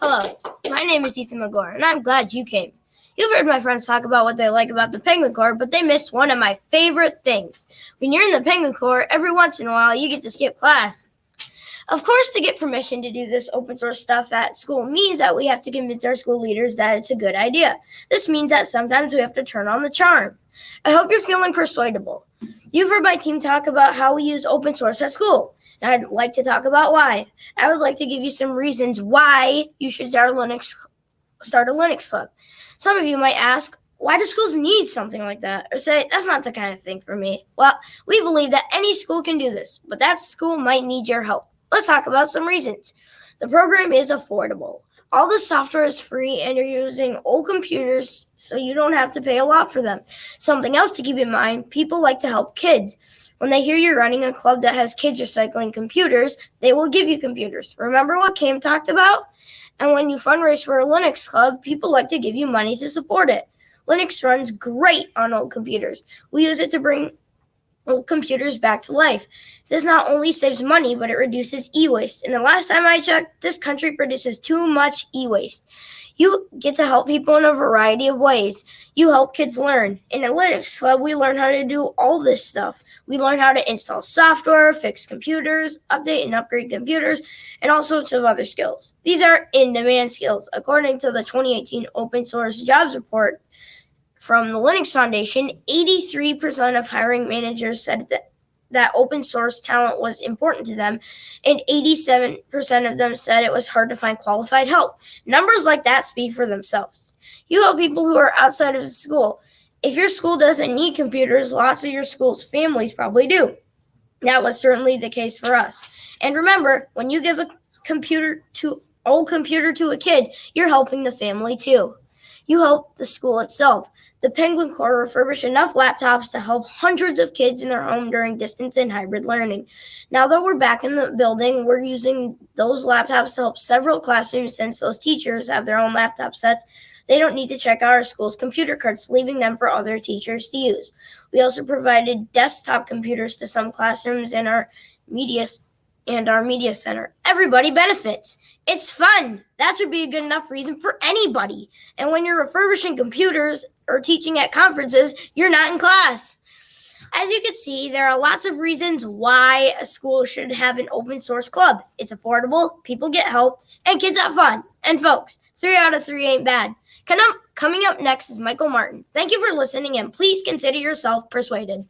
Hello, my name is Ethan McGuire, and I'm glad you came. You've heard my friends talk about what they like about the Penguin Corps, but they missed one of my favorite things. When you're in the Penguin Corps, every once in a while you get to skip class. Of course, to get permission to do this open source stuff at school means that we have to convince our school leaders that it's a good idea. This means that sometimes we have to turn on the charm. I hope you're feeling persuadable. You've heard my team talk about how we use open source at school, and I'd like to talk about why. I would like to give you some reasons why you should start a Linux club. Some of you might ask, why do schools need something like that? Or say, that's not the kind of thing for me. Well, we believe that any school can do this, but that school might need your help. Let's talk about some reasons. The program is affordable. All the software is free and you're using old computers, so you don't have to pay a lot for them. Something else to keep in mind, people like to help kids. When they hear you're running a club that has kids recycling computers, they will give you computers. Remember what Cam talked about? And when you fundraise for a Linux club, people like to give you money to support it. Linux runs great on old computers. We use it to bring old computers back to life. This not only saves money, but it reduces e-waste. And the last time I checked, this country produces too much e-waste. You get to help people in a variety of ways. You help kids learn. In a Linux club, we learn how to do all this stuff. We learn how to install software, fix computers, update and upgrade computers, and all sorts of other skills. These are in-demand skills. According to the 2018 Open Source Jobs Report from the Linux Foundation, 83% of hiring managers said that open source talent was important to them, and 87% of them said it was hard to find qualified help. Numbers like that speak for themselves. You help people who are outside of the school. If your school doesn't need computers, lots of your school's families probably do. That was certainly the case for us. And remember, when you give a old computer to a kid, you're helping the family too. You help the school itself. The Penguin Corps refurbished enough laptops to help hundreds of kids in their home during distance and hybrid learning. Now that we're back in the building, we're using those laptops to help several classrooms since those teachers have their own laptop sets. They don't need to check out our school's computer cards, leaving them for other teachers to use. We also provided desktop computers to some classrooms in our media center. Everybody benefits. It's fun. That should be a good enough reason for anybody. And when you're refurbishing computers or teaching at conferences, you're not in class. As you can see, there are lots of reasons why a school should have an open source club. It's affordable, people get helped, and kids have fun. And folks, 3 out of 3 ain't bad. Coming up next is Michael Martin. Thank you for listening, and please consider yourself persuaded.